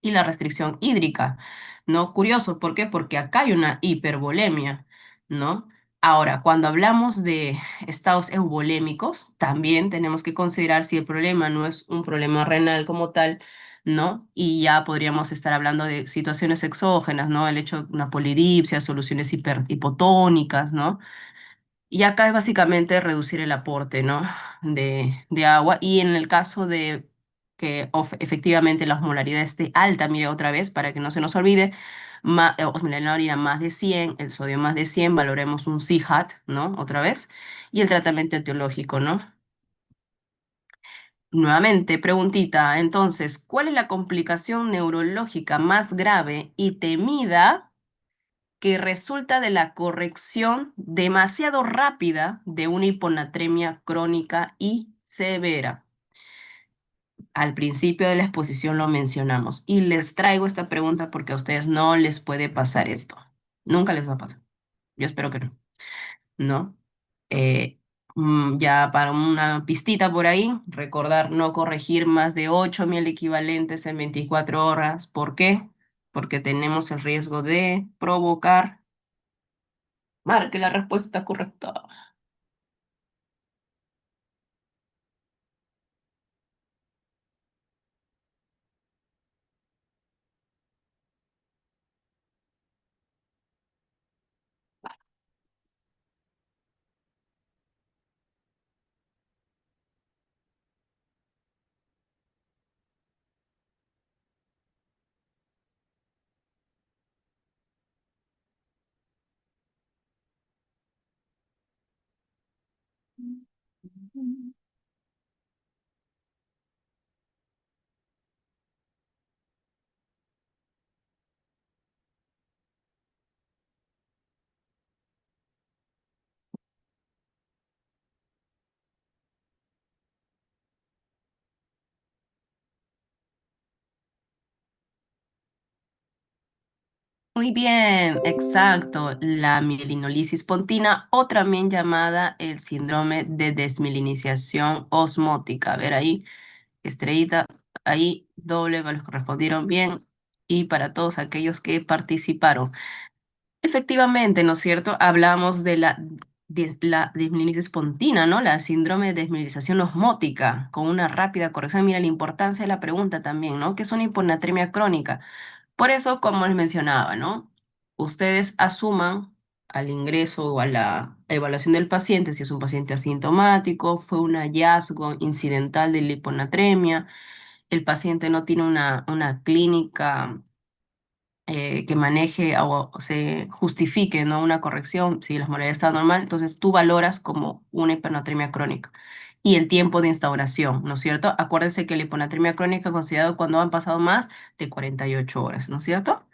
[SPEAKER 1] y la restricción hídrica, ¿no? Curioso, ¿por qué? Porque acá hay una hipervolemia, ¿no? Ahora, cuando hablamos de estados euvolémicos, también tenemos que considerar si el problema no es un problema renal como tal, ¿no? Y ya podríamos estar hablando de situaciones exógenas, ¿no? El hecho de una polidipsia, soluciones hipotónicas, ¿no? Y acá es básicamente reducir el aporte, ¿no? de agua. Y en el caso de que efectivamente la osmolaridad esté alta, mire otra vez, para que no se nos olvide, osmolaridad en la orina más de 100, el sodio más de 100, valoremos un CHAT, ¿no? Otra vez. Y el tratamiento etiológico, ¿no? Nuevamente, preguntita. Entonces, ¿cuál es la complicación neurológica más grave y temida que resulta de la corrección demasiado rápida de una hiponatremia crónica y severa? Al principio de la exposición lo mencionamos y les traigo esta pregunta porque a ustedes no les puede pasar esto. Nunca les va a pasar. Yo espero que no. ¿No? Eh, ya para una pistita por ahí, recordar no corregir más de 8.000 equivalentes en 24 horas. ¿Por qué? Porque tenemos el riesgo de provocar. Marque la respuesta correcta. Muy bien, exacto. La mielinolisis pontina, o también llamada el síndrome de desmielinización osmótica. A ver ahí, estrellita, ahí doble para los que respondieron bien y para todos aquellos que participaron. Efectivamente, ¿no es cierto? Hablamos de la desmielinización espontina, ¿no? La síndrome de desmielinización osmótica, con una rápida corrección. Mira la importancia de la pregunta también, ¿no? ¿Qué es una hiponatremia crónica? Por eso, como les mencionaba, ¿no? Ustedes asuman al ingreso o a la evaluación del paciente, si es un paciente asintomático, fue un hallazgo incidental de la hiponatremia, el paciente no tiene una clínica que maneje o se justifique, ¿no? Una corrección, si la osmolaridad está normal, entonces tú valoras como una hiponatremia crónica. Y el tiempo de instauración, ¿no es cierto? Acuérdense que la hiponatremia crónica es considerado cuando han pasado más de 48 horas, ¿no es cierto?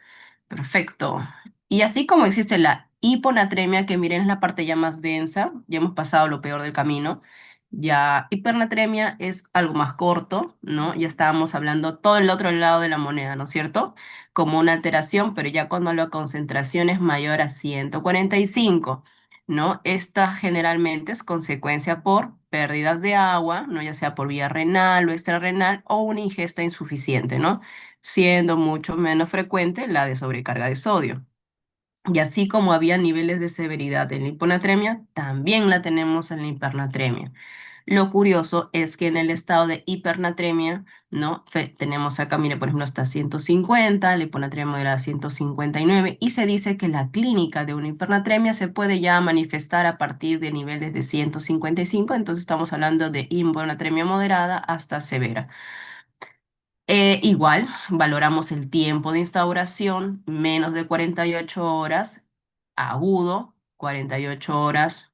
[SPEAKER 1] Perfecto. Y así como existe la hiponatremia, que miren es la parte ya más densa, ya hemos pasado lo peor del camino. Ya hipernatremia es algo más corto, ¿no? Ya estábamos hablando todo el otro lado de la moneda, ¿no es cierto? Como una alteración, pero ya cuando la concentración es mayor a 145, ¿no? Esta generalmente es consecuencia por pérdidas de agua, ¿no? Ya sea por vía renal o extrarrenal o una ingesta insuficiente, ¿no? Siendo mucho menos frecuente la de sobrecarga de sodio. Y así como había niveles de severidad en la hiponatremia, también la tenemos en la hipernatremia. Lo curioso es que en el estado de hipernatremia, ¿no? Tenemos acá, mire, por ejemplo, hasta 150, la hiponatremia moderada 159, y se dice que la clínica de una hipernatremia se puede ya manifestar a partir de niveles de 155, entonces estamos hablando de hiponatremia moderada hasta severa. Igual, valoramos el tiempo de instauración, menos de 48 horas, agudo, 48 horas,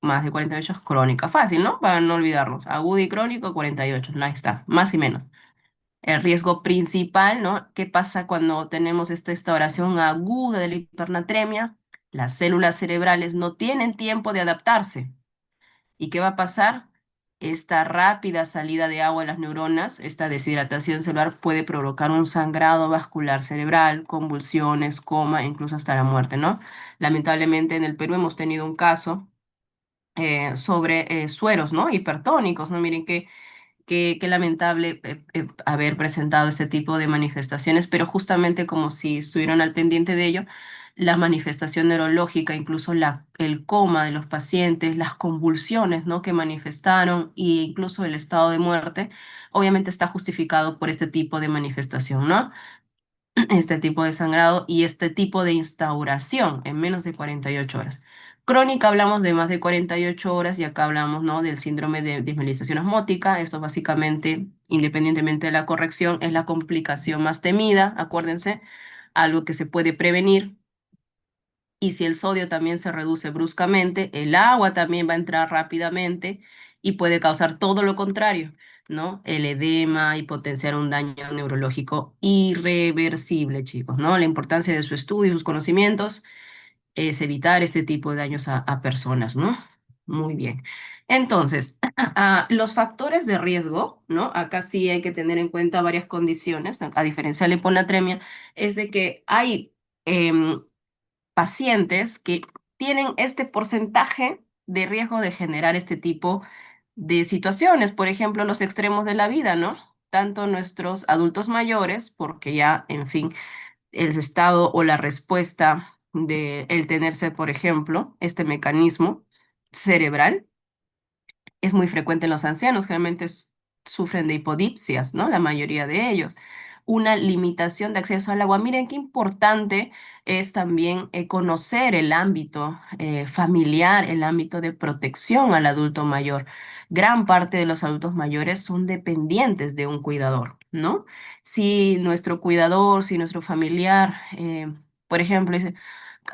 [SPEAKER 1] más de 48 es crónica. Fácil, ¿no? Para no olvidarnos. Agudo y crónico, 48. Ahí está, más y menos. El riesgo principal, ¿no? ¿Qué pasa cuando tenemos esta instauración aguda de la hipernatremia? Las células cerebrales no tienen tiempo de adaptarse. ¿Y qué va a pasar? Esta rápida salida de agua a las neuronas, esta deshidratación celular puede provocar un sangrado vascular cerebral, convulsiones, coma, incluso hasta la muerte, ¿no? Lamentablemente en el Perú hemos tenido un caso sobre sueros, ¿no? Hipertónicos, ¿no? Miren qué lamentable haber presentado ese tipo de manifestaciones, pero justamente como si estuvieran al pendiente de ello, la manifestación neurológica, incluso el coma de los pacientes, las convulsiones, ¿no? que manifestaron e incluso el estado de muerte, obviamente está justificado por este tipo de manifestación, ¿no? Este tipo de sangrado y este tipo de instauración en menos de 48 horas. Crónica hablamos de más de 48 horas y acá hablamos, ¿no? del síndrome de desmielinización osmótica. Esto básicamente, independientemente de la corrección, es la complicación más temida, acuérdense, algo que se puede prevenir. Y si el sodio también se reduce bruscamente, el agua también va a entrar rápidamente y puede causar todo lo contrario. ¿no? El edema y potenciar un daño neurológico irreversible, chicos, ¿no? La importancia de su estudio y sus conocimientos es evitar este tipo de daños a personas, ¿no? Muy bien. Entonces, los factores de riesgo, ¿no? Acá sí hay que tener en cuenta varias condiciones, ¿no? A diferencia de la hiponatremia, es de que hay em, pacientes que tienen este porcentaje de riesgo de generar este tipo de situaciones, por ejemplo, los extremos de la vida, ¿no? Tanto nuestros adultos mayores, porque ya, en fin, el estado o la respuesta de el tenerse, por ejemplo, este mecanismo cerebral es muy frecuente en los ancianos, generalmente sufren de hipodipsias, ¿no? La mayoría de ellos. Una limitación de acceso al agua. Miren qué importante es también conocer el ámbito familiar, el ámbito de protección al adulto mayor. Gran parte de los adultos mayores son dependientes de un cuidador, ¿no? Si nuestro cuidador, si nuestro familiar, por ejemplo, dice,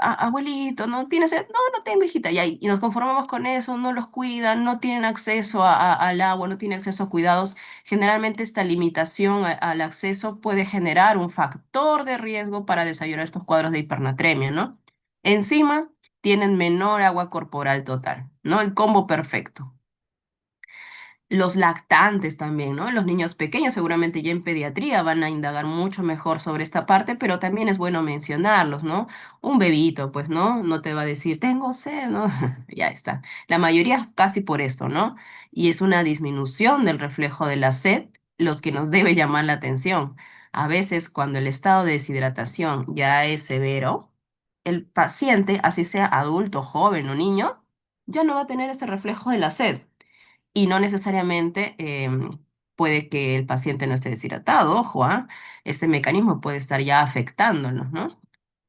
[SPEAKER 1] Abuelito, ¿no tienes sed?". No, no tengo, hijita. Y nos conformamos con eso, no los cuidan, no tienen acceso al agua, no tienen acceso a cuidados. Generalmente esta limitación al acceso puede generar un factor de riesgo para desarrollar estos cuadros de hipernatremia, ¿no? Encima, tienen menor agua corporal total, ¿no? El combo perfecto. Los lactantes también, ¿no? Los niños pequeños seguramente ya en pediatría van a indagar mucho mejor sobre esta parte, pero también es bueno mencionarlos, ¿no? Un bebito, pues, ¿no? No te va a decir, tengo sed, ¿no? Ya está. La mayoría casi por esto, ¿no? Y es una disminución del reflejo de la sed los que nos debe llamar la atención. A veces cuando el estado de deshidratación ya es severo, el paciente, así sea adulto, joven o niño, ya no va a tener este reflejo de la sed y no necesariamente puede que el paciente no esté deshidratado, ojo, ¿ah? Este mecanismo puede estar ya afectándonos, ¿no?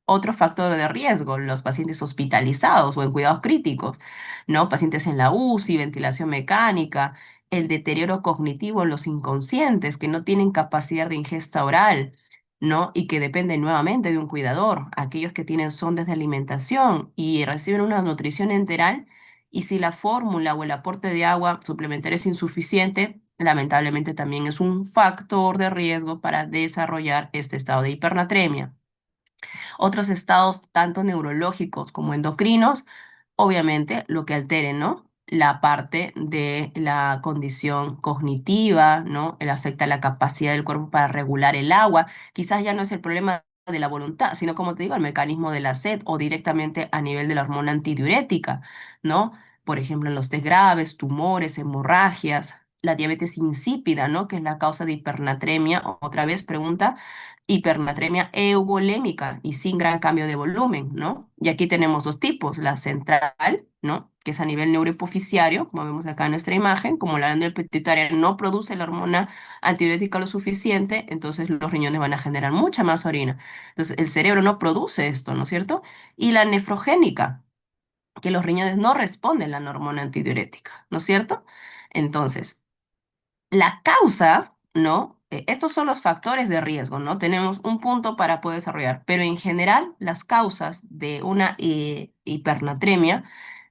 [SPEAKER 1] Otro factor de riesgo, los pacientes hospitalizados o en cuidados críticos, ¿no? Pacientes en la UCI, ventilación mecánica, el deterioro cognitivo en los inconscientes que no tienen capacidad de ingesta oral, ¿no? Y que dependen nuevamente de un cuidador, aquellos que tienen sondas de alimentación y reciben una nutrición enteral, y si la fórmula o el aporte de agua suplementaria es insuficiente, lamentablemente también es un factor de riesgo para desarrollar este estado de hipernatremia. Otros estados, tanto neurológicos como endocrinos, obviamente lo que alteren, ¿no? La parte de la condición cognitiva, ¿no? El afecta la capacidad del cuerpo para regular el agua. Quizás ya no es el problema de la voluntad, sino como te digo, el mecanismo de la sed o directamente a nivel de la hormona antidiurética, ¿no? Por ejemplo, en los test graves, tumores, hemorragias, la diabetes insípida, ¿no? Que es la causa de hipernatremia. Otra vez pregunta, hipernatremia euvolémica y sin gran cambio de volumen, ¿no? Y aquí tenemos dos tipos, la central, ¿no? Que es a nivel neurohipofisiario, como vemos acá en nuestra imagen, como la glándula pituitaria no produce la hormona antidiurética lo suficiente, entonces los riñones van a generar mucha más orina. Entonces el cerebro no produce esto, ¿no es cierto? Y la nefrogénica, que los riñones no responden a la hormona antidiurética, ¿no es cierto? Entonces, la causa, ¿no? Estos son los factores de riesgo, ¿no? Tenemos un punto para poder desarrollar, pero en general las causas de una hipernatremia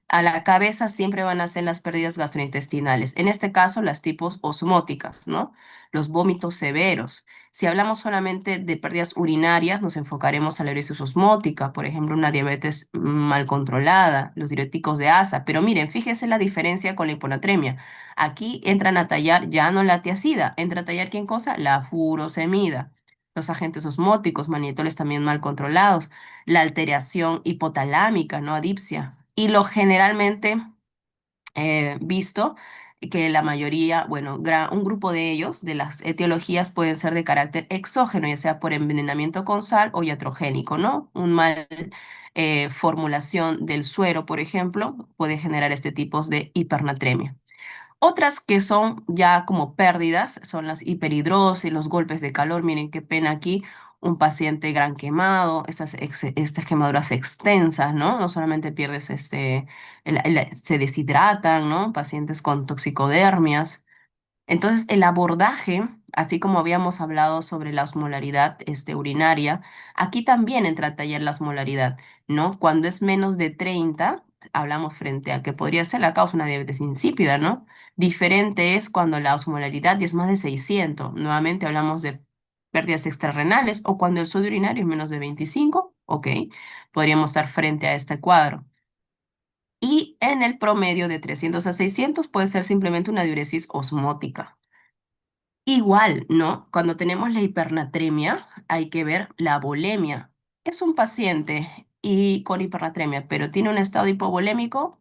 [SPEAKER 1] a la cabeza siempre van a ser las pérdidas gastrointestinales, en este caso las tipos osmóticas, ¿no? Los vómitos severos. Si hablamos solamente de pérdidas urinarias, nos enfocaremos a la urisis osmótica, por ejemplo, una diabetes mal controlada, los diuréticos de asa. Pero miren, fíjese la diferencia con la hiponatremia. Aquí entran a tallar ya no la tiacida, entra a tallar ¿quién cosa? La furosemida. Los agentes osmóticos, manitoles también mal controlados, la alteración hipotalámica, ¿no? Adipsia. Y lo generalmente visto que la mayoría, bueno, un grupo de ellos, de las etiologías, pueden ser de carácter exógeno, ya sea por envenenamiento con sal o iatrogénico, ¿no? Un mal formulación del suero, por ejemplo, puede generar este tipo de hipernatremia. Otras que son ya como pérdidas son las hiperhidrosis, los golpes de calor. Miren qué pena aquí, un paciente gran quemado, estas quemaduras extensas, ¿no? No solamente pierdes se deshidratan, ¿no? Pacientes con toxicodermias. Entonces, el abordaje, así como habíamos hablado sobre la osmolaridad urinaria, aquí también entra a tallar la osmolaridad, ¿no? Cuando es menos de 30 hablamos frente a que podría ser la causa de una diabetes insípida, ¿no? Diferente es cuando la osmolaridad ya es más de 600. Nuevamente hablamos de pérdidas extrarrenales o cuando el sodio urinario es menos de 25, ok, podríamos estar frente a este cuadro. Y en el promedio de 300 a 600 puede ser simplemente una diuresis osmótica. Igual, ¿no? Cuando tenemos la hipernatremia, hay que ver la volemia. Es un paciente y con hipernatremia, pero tiene un estado hipovolémico,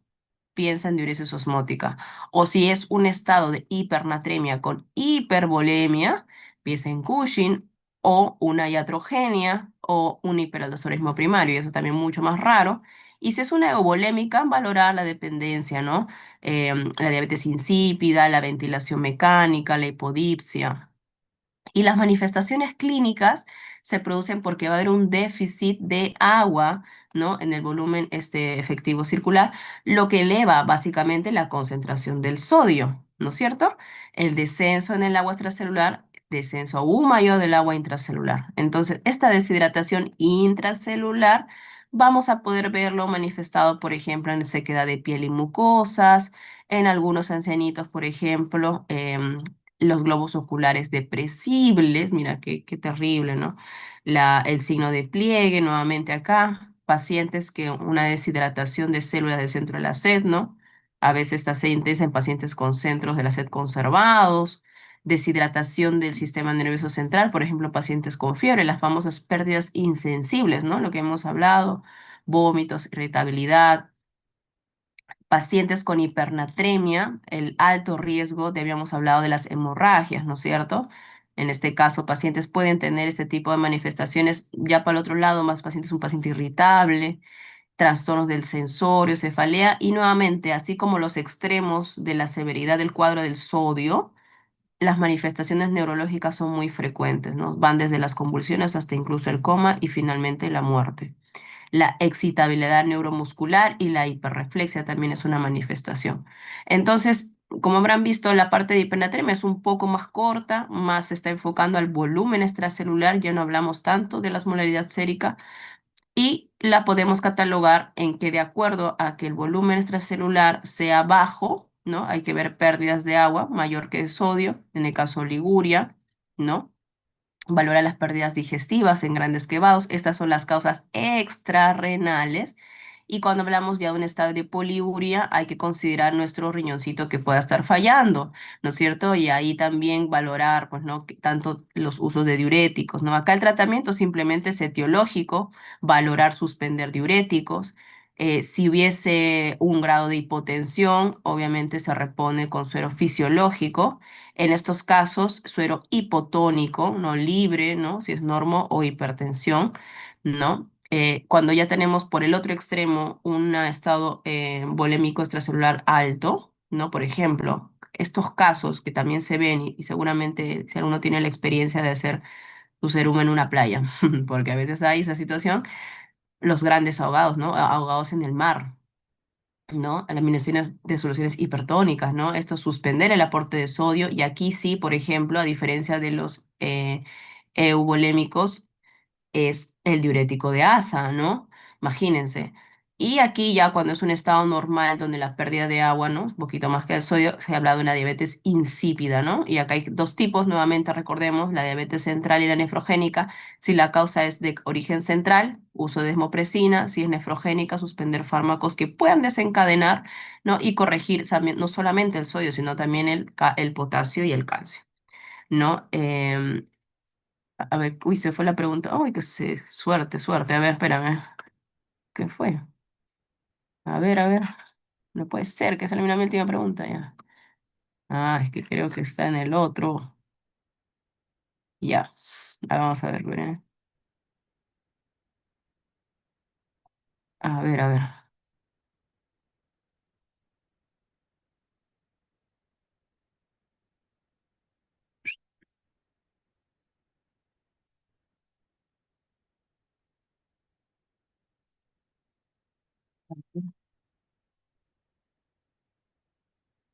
[SPEAKER 1] piensa en diuresis osmótica. O si es un estado de hipernatremia con hipervolemia, piensa en Cushing o una iatrogenia o un hiperaldosteronismo primario, y eso también mucho más raro. Y si es una euvolémica, valorar la dependencia, ¿no? La diabetes insípida, la ventilación mecánica, la hipodipsia. Y las manifestaciones clínicas se producen porque va a haber un déficit de agua, ¿no? En el volumen efectivo circular, lo que eleva básicamente la concentración del sodio, ¿no es cierto? El descenso en el agua extracelular, descenso aún mayor del agua intracelular. Entonces, esta deshidratación intracelular vamos a poder verlo manifestado, por ejemplo, en sequedad de piel y mucosas, en algunos ancianitos, por ejemplo, los globos oculares depresibles, mira qué terrible, ¿no? El signo de pliegue, nuevamente acá, pacientes que una deshidratación de células del centro de la sed, ¿no? A veces esta se intensa en pacientes con centros de la sed conservados, deshidratación del sistema nervioso central, por ejemplo, pacientes con fiebre, las famosas pérdidas insensibles, ¿no? Lo que hemos hablado, vómitos, irritabilidad, pacientes con hipernatremia, el alto riesgo, habíamos hablado de las hemorragias, ¿no es cierto? En este caso, pacientes pueden tener este tipo de manifestaciones. Ya para el otro lado, más pacientes, un paciente irritable, trastornos del sensorio, cefalea, y nuevamente, así como los extremos de la severidad del cuadro del sodio, las manifestaciones neurológicas son muy frecuentes, ¿no? Van desde las convulsiones hasta incluso el coma y finalmente la muerte. La excitabilidad neuromuscular y la hiperreflexia también es una manifestación. Entonces, como habrán visto, la parte de hipernatremia es un poco más corta, más se está enfocando al volumen extracelular, ya no hablamos tanto de la osmolaridad sérica, y la podemos catalogar en que de acuerdo a que el volumen extracelular sea bajo, ¿no? Hay que ver pérdidas de agua mayor que de sodio, en el caso liguria, ¿no? Valora las pérdidas digestivas en grandes quebados. Estas son las causas extrarrenales. Y cuando hablamos ya de un estado de poliuria, hay que considerar nuestro riñoncito que pueda estar fallando, ¿no es cierto? Y ahí también valorar, pues, ¿no? Tanto los usos de diuréticos, ¿no? Acá el tratamiento simplemente es etiológico, valorar suspender diuréticos. Si hubiese un grado de hipotensión, obviamente se repone con suero fisiológico. En estos casos, suero hipotónico, no libre, ¿no? Si es normo o hipertensión, ¿no? Cuando ya tenemos por el otro extremo un estado volémico extracelular alto, ¿no? Por ejemplo, estos casos que también se ven y seguramente si alguno tiene la experiencia de hacer su serum en una playa, porque a veces hay esa situación, los grandes ahogados, ¿no? Ahogados en el mar, ¿no? Eliminaciones de soluciones hipertónicas, ¿no? Esto suspender el aporte de sodio y aquí sí, por ejemplo, a diferencia de los euvolémicos, es el diurético de asa, ¿no? Imagínense. Y aquí ya cuando es un estado normal donde la pérdida de agua, ¿no? Un poquito más que el sodio, se habla de una diabetes insípida, ¿no? Y acá hay dos tipos, nuevamente recordemos, la diabetes central y la nefrogénica. Si la causa es de origen central, uso de desmopresina; si es nefrogénica, suspender fármacos que puedan desencadenar, ¿no? Y corregir también, no solamente el sodio, sino también el potasio y el calcio, ¿no? A ver, uy, se fue la pregunta. Uy, suerte, suerte. A ver, espérame. ¿Qué fue? A ver. No puede ser que esa eliminó mi última pregunta ya. Ah, es que creo que está en el otro. Ya. Vamos a ver, ¿verdad? A ver.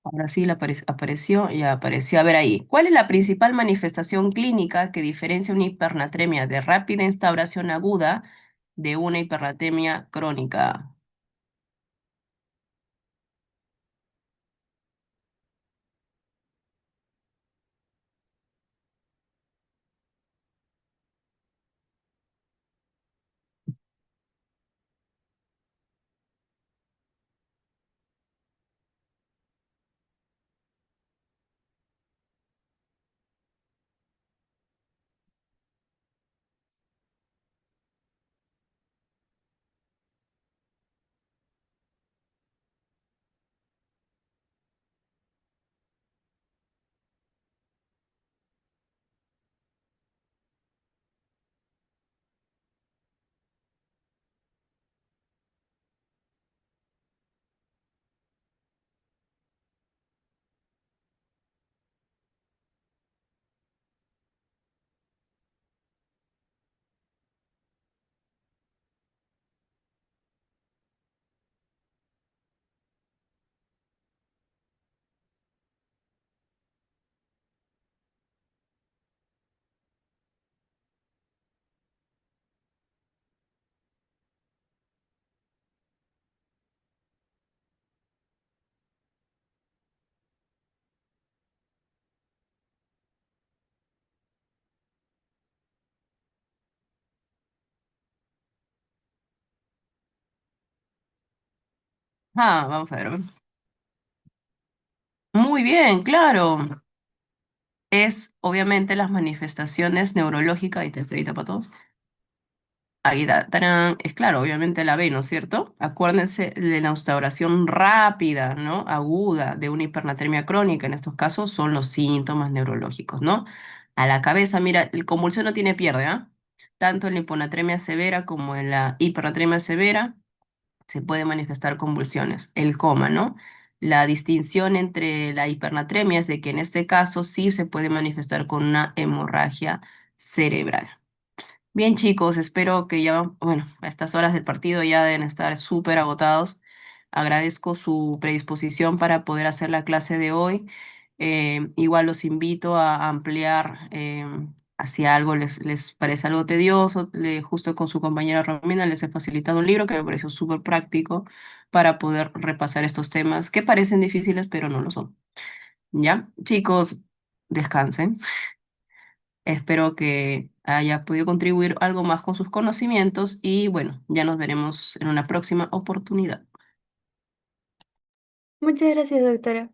[SPEAKER 1] Ahora sí, apareció, ya apareció. A ver ahí. ¿Cuál es la principal manifestación clínica que diferencia una hipernatremia de rápida instauración aguda de una hipernatremia crónica? Vamos a ver. Muy bien, claro. Es obviamente las manifestaciones neurológicas, y te estrellita para todos. Ahí está, tarán. Es claro, obviamente la B, ¿no es cierto? Acuérdense de la instauración rápida, ¿no? Aguda de una hipernatremia crónica. En estos casos son los síntomas neurológicos, ¿no? A la cabeza, mira, el convulsión no tiene pierde, ¿ah? Tanto en la hiponatremia severa como en la hipernatremia severa se puede manifestar convulsiones. El coma, ¿no? La distinción entre la hipernatremia es de que en este caso sí se puede manifestar con una hemorragia cerebral. Bien, chicos, espero que ya, bueno, a estas horas del partido ya deben estar súper agotados. Agradezco su predisposición para poder hacer la clase de hoy. Igual los invito a ampliar hacia algo les parece algo tedioso. Justo con su compañera Romina les he facilitado un libro que me pareció súper práctico para poder repasar estos temas que parecen difíciles, pero no lo son. ¿Ya? Chicos, descansen. Espero que haya podido contribuir algo más con sus conocimientos y bueno, ya nos veremos en una próxima oportunidad.
[SPEAKER 2] Muchas gracias, doctora.